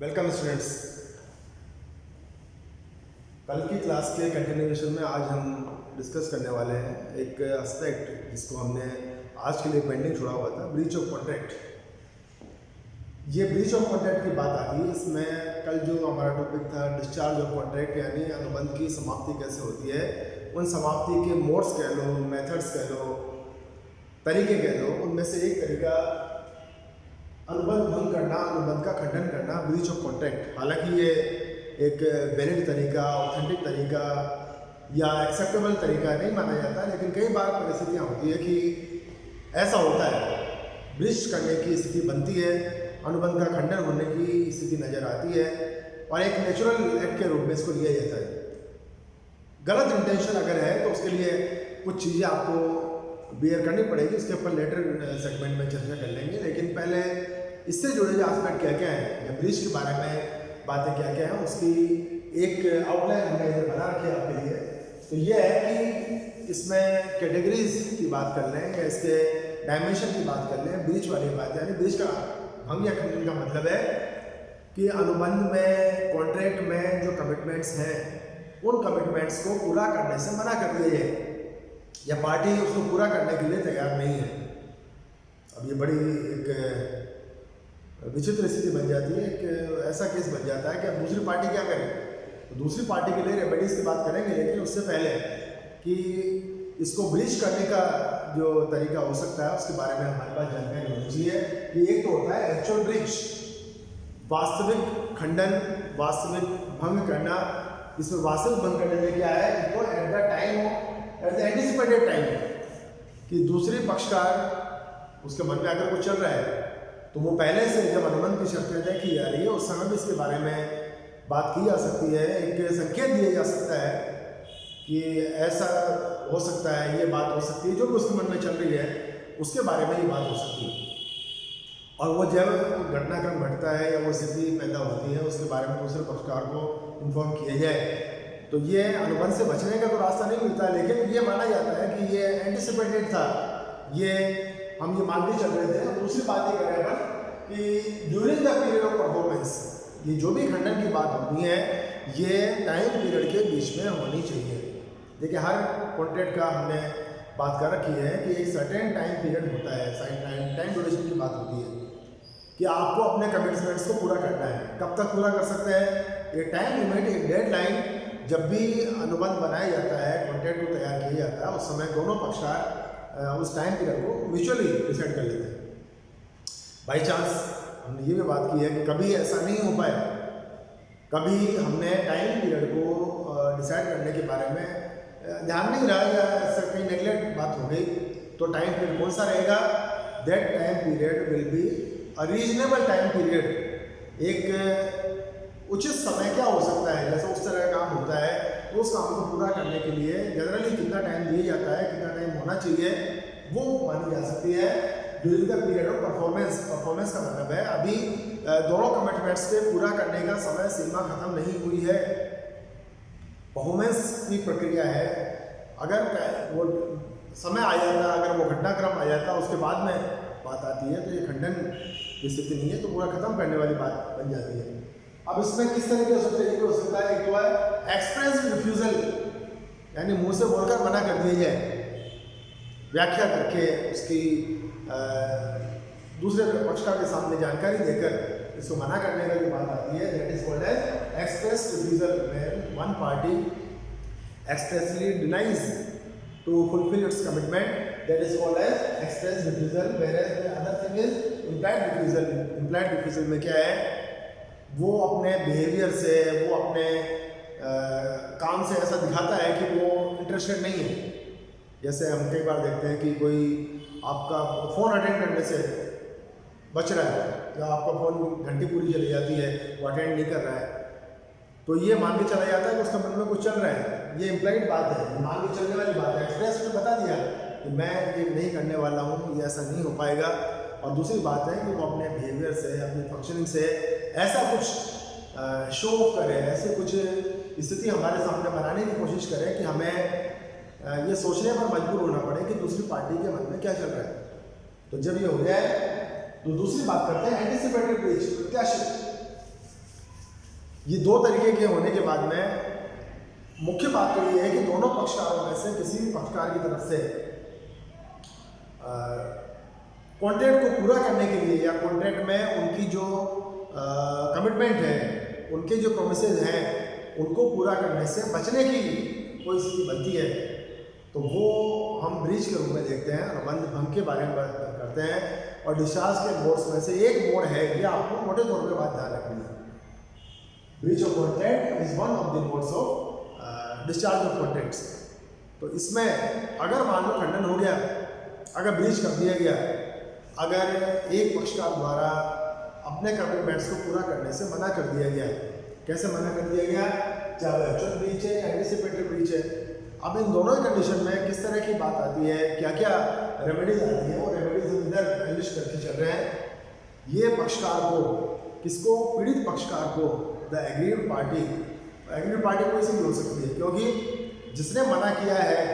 Welcome students. कल की class के कंटिन्यूएशन में आज हम डिस्कस करने वाले हैं एक एस्पेक्ट जिसको हमने आज के लिए पेंडिंग छोड़ा हुआ था, ब्रीच ऑफ कॉन्ट्रैक्ट। ये ब्रीच ऑफ कॉन्ट्रैक्ट की बात आती है। इसमें कल जो हमारा टॉपिक था डिस्चार्ज ऑफ कॉन्ट्रैक्ट, यानी अनुबंध की समाप्ति कैसे होती है, उन समाप्ति के मोड्स कह लो, मेथड्स कह लो, तरीके कह लो। उनमें से एक तरीका अनुबंध भंग करना, अनुबंध का खंडन करना, ब्रीच ऑफ कॉन्ट्रैक्ट। हालांकि ये एक वैलिड तरीका, ऑथेंटिक तरीका या एक्सेप्टेबल तरीका नहीं माना जाता, लेकिन कई बार परिस्थितियाँ होती है कि ऐसा होता है, ब्रीच करने की स्थिति बनती है, अनुबंध का खंडन होने की स्थिति नज़र आती है और एक नेचुरल एक्ट के रूप में इसको लिया जाता है। गलत इंटेंशन अगर है तो उसके लिए कुछ चीज़ें आपको बियर करनी पड़ेगी, उसके ऊपर लेटर सेगमेंट में चर्चा कर लेंगे। लेकिन पहले इससे जुड़े जो एस्पेक्ट क्या क्या है या ब्रीच के बारे में बातें क्या क्या हैं, उसकी एक आउटलाइन हमने इधर बना रखी है आपके लिए। तो ये है कि इसमें कैटेगरीज की बात कर लें या इसके डायमेंशन की बात कर लें। ब्रीच वाली बात यानी ब्रीच का भंग या खंडन का मतलब है कि अनुबंध में, कॉन्ट्रैक्ट में जो कमिटमेंट्स हैं, उन कमिटमेंट्स को पूरा करने से मना कर दिया जाए या पार्टी उसको पूरा करने के लिए तैयार नहीं है। अब ये बड़ी एक विचित्र स्थिति बन जाती है, एक ऐसा केस बन जाता है कि अब दूसरी पार्टी क्या करे। तो दूसरी पार्टी के लिए रेमेडीज की बात करेंगे, लेकिन उससे पहले कि इसको ब्रीच करने का जो तरीका हो सकता है उसके बारे में हमारे पास जानकारी होनी चाहिए कि एक तो होता है एक्चुअल ब्रीच, वास्तविक खंडन, वास्तविक भंग करना। इसमें वास्तविक भंग करने में क्या है, तो at the time, at the anticipated time, कि दूसरे पक्षकार उसके मन में अगर कुछ चल रहा है तो वो पहले से जब अनुबंध की शर्तें तय की जा रही है उस समय भी इसके बारे में बात की जा सकती है, एक संकेत दिया जा सकता है कि ऐसा हो सकता है, ये बात हो सकती है, जो भी उसके मन में चल रही है उसके बारे में ये बात हो सकती है। और वो जब घटनाक्रम घटता है या वो स्थिति पैदा होती है उसके बारे में दूसरे पक्षकार को इन्फॉर्म किया जाए, तो ये अनुबंध से बचने का तो रास्ता नहीं मिलता। लेकिन ये माना जाता है कि ये एंटिसिपेटेड था, ये हम ये मानते चल रहे थे। दूसरी बात ये करें अपन कि during the period of performance, ये जो भी खंडन की बात होनी है ये टाइम पीरियड के बीच में होनी चाहिए। देखिए, हर कॉन्ट्रैक्ट का हमने बात कर रखी है कि एक सर्टेन टाइम पीरियड होता है, टाइम ड्यूरेशन की बात होती है कि आपको अपने कमिटमेंट्स को पूरा करना है। कब तक पूरा कर सकते हैं, एक टाइम लिमिट, एक डेडलाइन। जब भी अनुबंध बनाया जाता है, कॉन्ट्रैक्ट को तैयार किया जाता है, उस समय दोनों पक्षकार उस टाइम पीरियड को म्यूचुअली डिसाइड कर लेते हैं। बाई चांस हमने ये भी बात की है कि कभी ऐसा नहीं हो पाए, कभी हमने टाइम पीरियड को डिसाइड करने के बारे में ध्यान नहीं रहा या ऐसा कहीं नेगलेक्ट बात हो गई, तो टाइम पीरियड कौन सा रहेगा, that time period will be a reasonable time period. एक उचित समय क्या हो सकता है, जैसा उस तरह का काम होता है तो उस काम को पूरा करने के लिए जनरली कितना टाइम दिया जाता है, कितना टाइम होना चाहिए, वो मानी जा सकती है during the period of performance. Performance का मतलब है अभी दोनों कमिटमेंट्स के पूरा करने का समय सीमा खत्म नहीं हुई है, परफॉर्मेंस की प्रक्रिया है। अगर वो समय आ जाता, अगर वो घटनाक्रम आ जाता, उसके बाद में बात आती है, तो ये खंडन की स्थिति नहीं है, तो पूरा खत्म करने वाली बात बन जाती है। अब इसमें किस तरीके से हो सकता है, एक तो है एक्सप्रेस रिफ्यूजल, यानी मुंह से बोलकर मना कर दिया जाए, व्याख्या करके उसकी दूसरे पक्षकार के सामने जानकारी देकर इसको मना करने का जो बात आती है, that is called as express refusal, where one party expressly denies to fulfil its commitment, that is called as express refusal. Where the other thing is implied refusal. Implied refusal में क्या है, वो अपने बिहेवियर से, वो अपने काम से ऐसा दिखाता है कि वो इंटरेस्टेड नहीं है। जैसे हम कई बार देखते हैं कि कोई आपका फ़ोन अटेंड करने से बच रहा है या आपका फ़ोन घंटी पूरी चली जाती है, वो अटेंड नहीं कर रहा है, तो ये मान के चला जाता है कि उसका मन में कुछ चल रहा है। ये इम्प्लाइड बात है, मान के चलने वाली बात है। एक्सप्रेस में बता दिया कि मैं ये नहीं करने वाला हूँ, ये ऐसा नहीं हो पाएगा। और दूसरी बात है कि वो अपने बिहेवियर से, अपनी फंक्शनिंग से ऐसा कुछ शो ऑफ करे, ऐसे कुछ स्थिति हमारे सामने बनाने की कोशिश करे कि हमें ये सोचने पर मजबूर होना पड़े कि दूसरी पार्टी के मन में क्या चल रहा है। तो जब ये हो जाए तो दूसरी बात करते हैं एंटिसिपेटेड ब्रीच, प्रत्याशित। ये दो तरीके के होने के बाद में मुख्य बात तो ये है कि दोनों पक्षकारों में से किसी भी पक्षकार की तरफ से कॉन्ट्रैक्ट को पूरा करने के लिए या कॉन्ट्रैक्ट में उनकी जो कमिटमेंट है, उनके जो प्रोमिसेस हैं, उनको पूरा करने से बचने की कोई स्थिति बनती है तो वो हम ब्रीच के रूप में देखते हैं, अनुबंध भंग के बारे में बात करते हैं। और डिस्चार्ज के मोड्स में से एक मोड है, ये आपको मोटे तौर पे बात ध्यान रखनी है। Breach of contract is one of the modes of discharge of contracts. तो इसमें अगर मान लो खंडन हो गया, अगर ब्रीच कर दिया गया, अगर एक पक्षकार द्वारा अपने कमिटमेंट्स को पूरा करने से मना कर दिया गया, कैसे मना कर दिया गया, चाहे एक्चुअल ब्रीच है या एंटिसिपेटरी ब्रीच है। अब इन दोनों ही कंडीशन में किस तरह की बात आती है, क्या क्या रेमेडीज आती है, वो रेमेडीज हम इधर लिस्ट करके चल रहे हैं। ये पक्षकार को, किसको, पीड़ित पक्षकार को, the agreed party, agreed party कोई सी भी हो सकती है, क्योंकि जिसने मना किया है,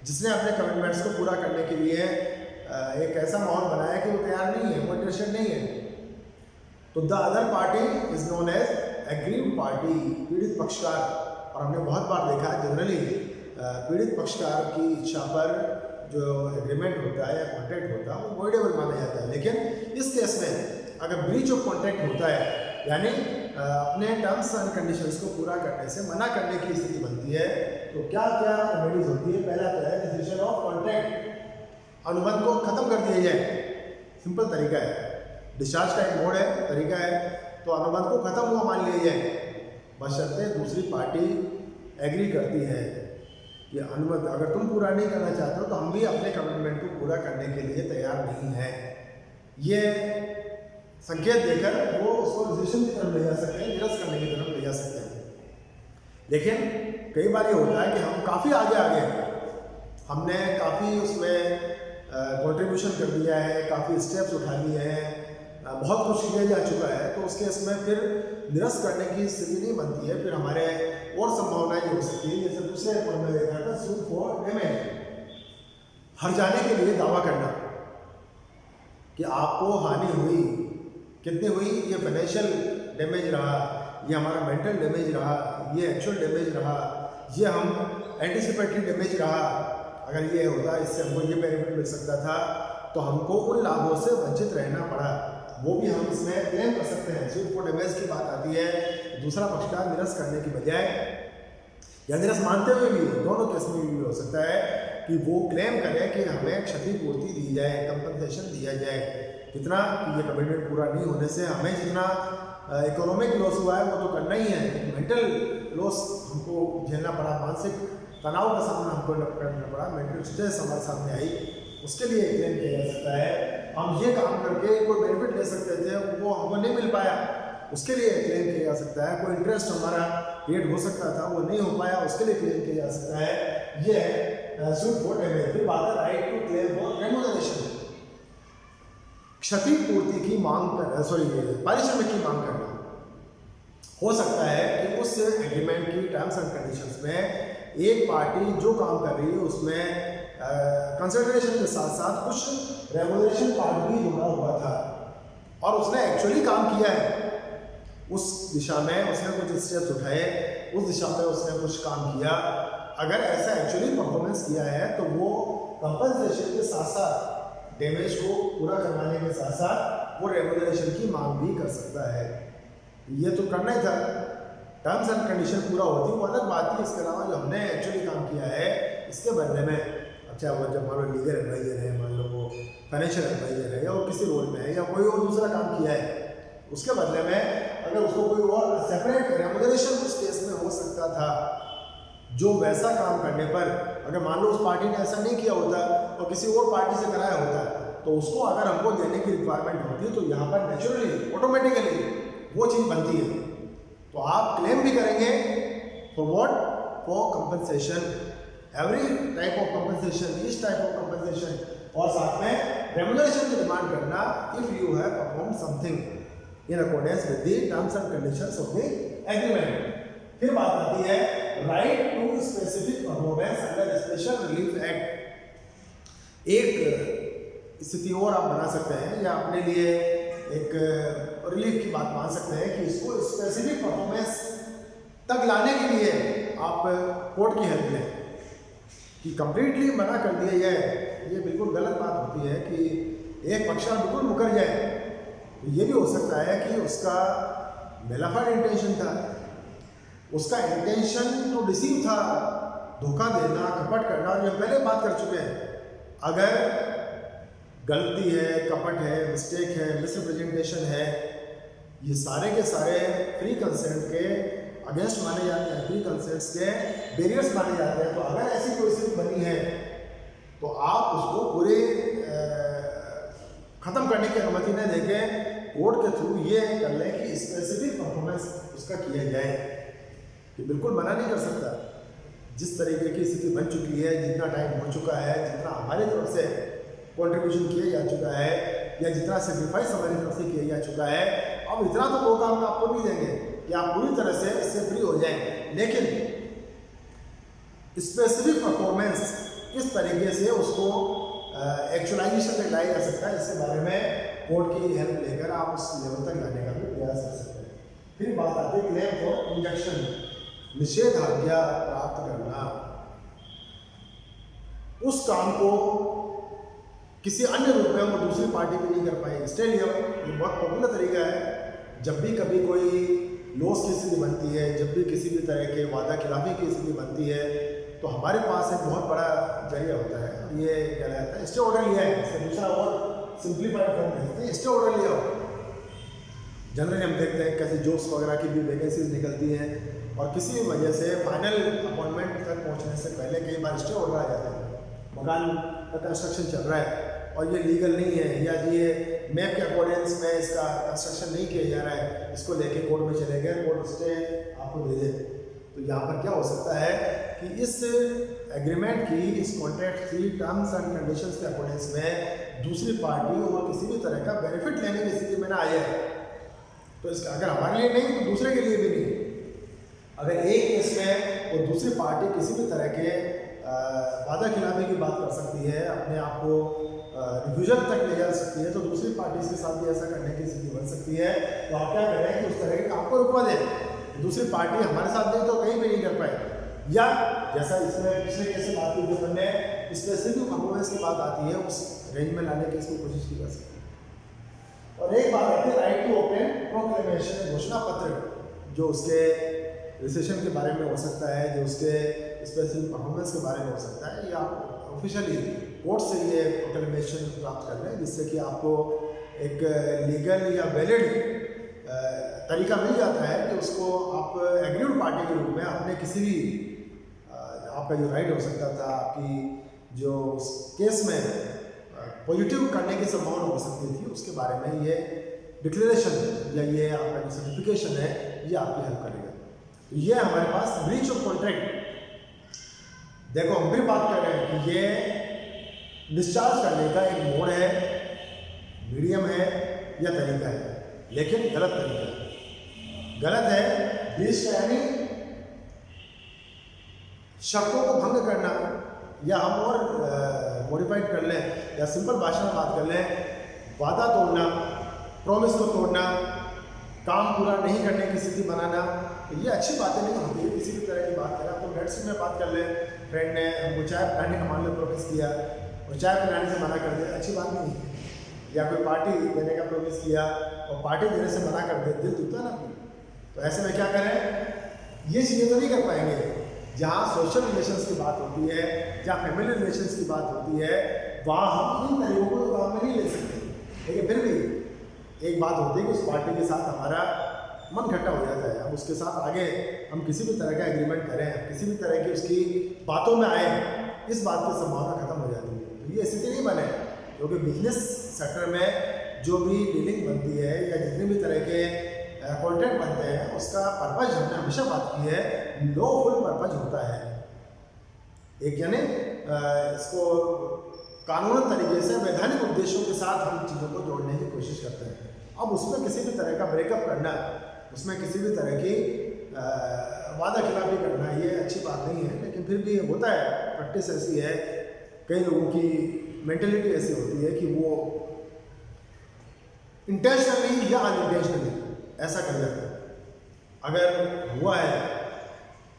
जिसने अपने कमिटमेंट्स को पूरा करने के लिए एक ऐसा माहौल बनाया कि वो तैयार नहीं है, वो इंटरेस्टेड नहीं है, तो the other party is known as aggrieved party, पीड़ित पक्षकार। और हमने बहुत बार देखा है जनरली पीड़ित पक्षकार की इच्छा पर जो एग्रीमेंट होता है या कॉन्ट्रैक्ट होता है वो वॉइडेबल माना जाता है। लेकिन इस केस में अगर ब्रीच ऑफ कॉन्ट्रैक्ट होता है, यानी अपने टर्म्स एंड कंडीशंस को पूरा करने से मना करने की स्थिति बनती है, तो क्या क्या रेमेडीज होती है। पहला तो है डिसीजन ऑफ कॉन्ट्रैक्ट, अनुबंध को खत्म कर दिया जाए। सिंपल तरीका है, डिस्चार्ज का एक मोड है, तरीका है, तो अनुबंध को खत्म हुआ मान लिया जाए, बशर्ते दूसरी पार्टी एग्री करती है कि अनुबंध अगर तुम पूरा नहीं करना चाहते हो तो हम भी अपने कमिटमेंट को पूरा करने के लिए तैयार नहीं है। ये संकेत देकर वो उसको रिजेक्शन की तरफ ले जा सकते हैं, निरस्त करने की तरफ ले जा सकते हैं। लेकिन कई बार ये होता है कि हम काफ़ी आगे आ गए, हमने काफ़ी उसमें कंट्रीब्यूशन कर दिया है, काफ़ी स्टेप्स उठा लिए हैं, बहुत कुछ किया जा चुका है, तो उस केस में फिर निरस्त करने की स्थिति नहीं बनती है। फिर हमारे और संभावनाएं हो सकती है, जैसे दूसरे पॉइंट में देखा था सूट फॉर डैमेज, हर जाने के लिए दावा करना कि आपको हानि हुई, कितनी हुई, ये फाइनेंशियल डैमेज रहा, ये हमारा मेंटल डैमेज रहा, ये एक्चुअल डैमेज रहा, ये हम एंटिसिपेटरी डैमेज रहा, अगर ये होता इससे हमको ये बेनिफिट मिल सकता था तो हमको उन लाभों से वंचित रहना पड़ा, वो भी हम इसमें क्लेम कर सकते हैं। सूट फॉर डैमेज की बात आती है, दूसरा पक्षकार निरस्त करने की बजाय या निरस्त मानते हुए भी, दोनों केस में भी हो सकता है कि वो क्लेम करे कि हमें क्षतिपूर्ति दी जाए, कंपनसेशन दिया जाए, कितना कि ये कमिटमेंट पूरा नहीं होने से हमें जितना इकोनॉमिक लॉस हुआ है वो तो करना ही है, मेंटल लॉस हमको झेलना पड़ा, मानसिक तनाव का सामना हमको करना पड़ा, मेंटल स्ट्रेस हमारे सामने आई, उसके लिए क्लेम किया जा सकता है। हम ये काम करके कोई बेनिफिट ले सकते थे, वो हमको नहीं मिल पाया, उसके लिए क्लेम किया जा सकता है। कोई इंटरेस्ट हमारा पेड हो सकता था, वो नहीं हो पाया, उसके लिए क्लेम किया जा सकता है। ये है सूट फॉर डैमेज। फिर बात है right to claim for remuneration, क्षतिपूर्ति की मांग कर, पारिश्रमिक की मांग करना। हो सकता है कि उस एग्रीमेंट की टर्म्स एंड कंडीशंस में एक पार्टी जो काम कर रही है उसमें कंसिडरेशन के साथ साथ कुछ रेम्यूनरेशन पार्ट भी जुड़ा हुआ था और उसने एक्चुअली काम किया है, उस दिशा में उसने कुछ स्टेप्स उठाए, उस दिशा में उसने कुछ काम किया। अगर ऐसा एक्चुअली परफॉर्मेंस किया है तो वो कंपनसेशन के साथ साथ डैमेज को पूरा करवाने के साथ साथ वो रेम्यूनरेशन की मांग भी कर सकता है। ये तो करना ही था, टर्म्स एंड कंडीशन पूरा होती वो अलग बात थी, इसके अलावा जो हमने एक्चुअली काम किया है इसके बदले में, अच्छा वो जब मान लो लीगल एडवाइजर है, मान लो वो फाइनेंशियल एडवाइजर है या वो किसी रोल में है या कोई और दूसरा काम किया है, उसके बदले में अगर उसको कोई और सेपरेट रेम्यूनरेशन उस केस में हो सकता था, जो वैसा काम करने पर अगर मान लो उस पार्टी ने ऐसा नहीं किया होता और किसी और पार्टी से कराया होता तो उसको अगर हमको देने की रिक्वायरमेंट होती तो यहाँ पर नेचुरली ऑटोमेटिकली वो चीज़ बनती है। तो आप क्लेम भी करेंगे for what, for compensation, every type of compensation, each type of compensation, और साथ में रेम्यूनरेशन की डिमांड करना if you have perform something in accordance with the terms and conditions of the agreement. फिर बात आती है right to specific performance under special relief act. एक स्थिति और आप बना सकते हैं या अपने लिए एक रिलीफ की बात मान सकते हैं कि इसको स्पेसिफिक परफॉर्मेंस तक लाने के लिए आप कोर्ट की हेल्प लें। कि कंप्लीटली मना कर दिया जाए, ये बिल्कुल गलत बात होती है कि एक पक्षकार बिल्कुल मुकर जाए। तो ये भी हो सकता है कि उसका मेलाफाइड इंटेंशन था, उसका इंटेंशन तो डिसीव था, धोखा देना, कपट करना, और ये पहले बात कर चुके हैं। अगर गलती है, कपट है, मिस्टेक है, मिसरिप्रेजेंटेशन है, ये सारे के सारे फ्री कंसेंट के अगेंस्ट माने जाते हैं, फ्री कंसेंट्स के बैरियर्स माने जाते हैं। तो अगर ऐसी कोई स्थिति बनी है तो आप उसको पूरे ख़त्म करने की अनुमति न देके कोर्ट के थ्रू ये कर लें कि स्पेसिफिक परफॉर्मेंस उसका किया जाए। कि बिल्कुल मना नहीं कर सकता। जिस तरीके की स्थिति बन चुकी है, जितना टाइम हो चुका है, जितना हमारी तरफ से कंट्रीब्यूशन किया जा चुका है या जितना सेक्रीफाइस हमारी तरफ से किया जा चुका है, अब इतना तो मौका हम आपको नहीं देंगे कि आप पूरी तरह से इससे फ्री हो जाएं। लेकिन स्पेसिफिक परफॉर्मेंस किस तरीके से उसको एक्चुअलाइजेशन तक लाया जा सकता है, इसके बारे में कोर्ट की हेल्प लेकर आप उस लेवल तक लाने का भी प्रयास कर सकते हैं। फिर बात आती है क्लेम फॉर इंजंक्शन, निषेधाज्ञा प्राप्त करना। उस काम को किसी अन्य रूप में वो दूसरी पार्टी भी नहीं कर पाएगी। स्टे लियो, ये बहुत पॉपुलर तरीका है। जब भी कभी कोई लॉस की स्थिति बनती है, जब भी किसी भी तरह के वादा खिलाफी की स्थिति बनती है, तो हमारे पास एक बहुत बड़ा जरिया होता है, ये कहलाता है स्टे ऑर्डर लिया है। इसका दूसरा और सिंप्लीफाइड फॉर्म कहते हैं स्टे ऑर्डर लिया हो। जनरली हम देखते हैं कैसे जॉब्स वगैरह की भी वैकेंसीज निकलती हैं और किसी भी वजह से फाइनल अपॉइंटमेंट तक पहुंचने से पहले कई बार स्टे ऑर्डर आ जाते हैं। मकान का कंस्ट्रक्शन चल रहा है और ये लीगल नहीं है, या ये मैप के अकॉर्डिंग्स में इसका कंस्ट्रक्शन नहीं किया जा रहा है, इसको लेके कोर्ट में चले गए, कोर्ट स्टे आपको दे दे। तो यहाँ पर क्या हो सकता है कि इस एग्रीमेंट की, इस कॉन्ट्रैक्ट की टर्म्स एंड कंडीशंस के अकॉर्डिंग्स में दूसरी पार्टी और किसी भी तरह का बेनिफिट लेने की स्थिति में ना आए। तो इसका अगर हमारे लिए नहीं तो दूसरे के लिए भी नहीं। अगर एक केस में वो दूसरी पार्टी किसी भी तरह के वादा खिलाफी की बात कर सकती है, अपने आप को रिफ्यूजल तक ले जा सकती है, तो दूसरी पार्टी के साथ भी ऐसा करने की स्थिति बन सकती है। तो आप क्या करें कि उस तरह के काम को रुकवा दें। दूसरी पार्टी हमारे साथ नहीं तो कहीं भी नहीं कर पाए। या जैसा इसमें पिछले केस से बात की जो हमने स्पेसिफिक परफॉर्मेंस की बात आती है, उस रेंज में लाने की इसको कोशिश की जा सकती है। और एक बात आती है राइट टू ओपन प्रोक्लेमेशन, घोषणा पत्र, जो उसके रिसेशन के बारे में हो सकता है, जो उसके स्पेसिफिक परफॉर्मेंस के बारे में हो सकता है, या आप ऑफिशियली कोर्ट से ये प्रोक्लेमेशन प्राप्त कर लें, जिससे कि आपको एक लीगल या वैलिड तरीका मिल जाता है कि उसको आप एग्रीड पार्टी के रूप में अपने किसी भी आपका जो राइट हो सकता था, आपकी जो केस में पॉजिटिव करने की संभावना हो सकती थी, उसके बारे में ये डिक्लेरेशन या ये आपका जो सर्टिफिकेशन है, ये आपकी हेल्प करेगा। तो ये हमारे पास ब्रीच ऑफ कॉन्ट्रैक्ट। देखो हम भी बात कर रहे हैं कि ये डिस्चार्ज करने का एक मोड है, मीडियम है या तरीका है, लेकिन गलत तरीका है। गलत है ब्रीच का यानी शर्तों को भंग करना, या हम और मॉडिफाइड कर लें या सिंपल भाषा में बात कर लें, वादा तोड़ना, प्रॉमिस को तोड़ना, काम पूरा नहीं करने की स्थिति बनाना। तो ये अच्छी बातें नहीं होती है। किसी भी तरह की बात करें, आपको फ्रेंड से में बात कर लें, फ्रेंड ने हमको चाय पिलाने का मान लो प्रॉमिस किया और चाय पिलाने से मना कर दिया, अच्छी बात नहीं है। या कोई पार्टी देने का प्रॉमिस किया और पार्टी देने से मना कर दे, दिल टूटता ना। तो ऐसे में क्या करें, ये चीज़ें तो नहीं कर पाएंगे। जहाँ सोशल रिलेशंस की बात होती है, जहाँ फैमिली रिलेशंस की बात होती है, वहाँ हम इन तरीकों को तो काम में नहीं ले सकते। लेकिन फिर भी एक बात होती है कि उस पार्टी के साथ हमारा मन खट्टा हो जाता है। अब उसके साथ आगे हम किसी भी तरह का एग्रीमेंट करें, किसी भी तरह की उसकी बातों में आए, इस बात की संभावना खत्म हो जाती है। तो ये स्थिति नहीं बने, क्योंकि बिजनेस सेक्टर में जो भी डीलिंग बनती है या जितने भी तरह के कॉन्ट्रैक्ट बनते हैं, उसका पर्पज हमने हमेशा बात की है, लॉफुल पर्पज होता है। एक यानी इसको कानूनी तरीके से वैधानिक उद्देश्यों के साथ हम चीज़ों को जोड़ने की कोशिश करते हैं। अब उसमें किसी भी तरह का ब्रेकअप करना, उसमें किसी भी तरह की वादा खिलाफी करना, ये अच्छी बात नहीं है। लेकिन फिर भी होता है, प्रैक्टिस ऐसी है, कई लोगों की मेंटलिटी ऐसी होती है कि वो इंटेंशनली या अनइंटेंशनली ऐसा कर जाता है। अगर हुआ है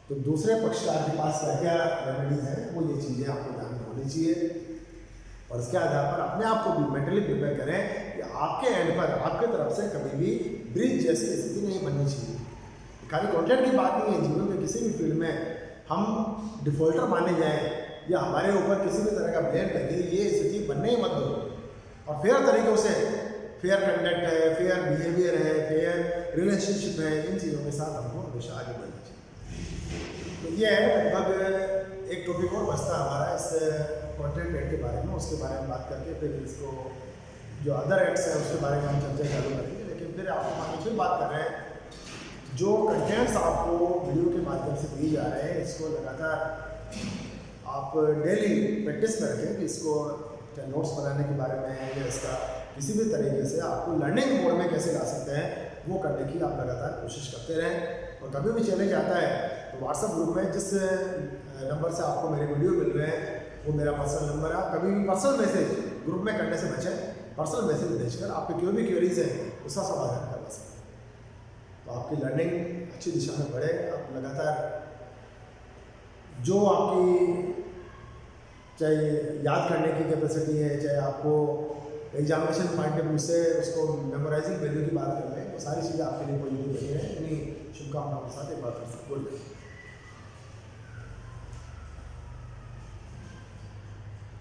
तो दूसरे पक्षकार के पास क्या क्या रेमेडीज है, वो ये चीज़ें आपको ध्यान में होनी चाहिए। और इसके आधार पर अपने आप को भी मेंटली प्रिपेयर करें कि आपके एंड पर आपके तरफ से कभी भी ब्रिज जैसी स्थिति नहीं बननी चाहिए। खाली कॉन्ट्रैक्ट की बात नहीं है, जीवन के किसी भी फील्ड में हम डिफॉल्टर माने जाएं या हमारे ऊपर किसी भी तरह का ब्लेम लगे, ये स्थिति बनने ही मत दो। और फेयर तरीक़ों से, फेयर कंडक्ट है, फेयर बिहेवियर है, फेयर रिलेशनशिप है, इन चीज़ों के साथ हमको हमेशा आगे बढ़ना चाहिए। तो ये है लगभग एक टॉपिक और बचता है हमारा इस कॉन्ट्रैक्ट एक्ट के बारे में, उसके बारे में बात करके फिर इसको जो अदर एक्ट्स हैं उसके बारे में हम चर्चा चालू करेंगे। लेकिन फिर आप हमारे फिर बात कर रहे हैं जो कंटेंट्स आपको वीडियो के माध्यम से दिए जा रहे हैं, इसको लगातार आप डेली प्रैक्टिस में रखें कि इसको चाहे नोट्स बनाने के बारे में या इसका किसी भी तरीके से आपको लर्निंग मोड में कैसे ला सकते हैं वो करने की आप लगातार कोशिश करते रहें। और कभी भी चैलेंज आता है तो व्हाट्सएप ग्रुप में जिस नंबर से आपको मेरे वीडियो मिल रहे हैं वो मेरा पर्सनल नंबर है। आप कभी भी पर्सनल मैसेज ग्रुप में करने से बचें, पर्सनल मैसेज भेजकर आपकी जो भी क्वेरीज हैं उसका समाधान करवा सकते हैं। तो आपकी लर्निंग अच्छी दिशा में बढ़े। आप लगातार जो आपकी चाहे याद करने की कैपेसिटी है, चाहे आपको एग्जामिनेशन पॉइंट ऑफ व्यू से उसको मेमोराइजिंग वैल्यू की बात कर रहे हैं, वो सारी चीज़ें आपके लिए पॉजिटिव रही है। इन्हीं शुभकामनाओं के साथ एक बात कर सकते हैं।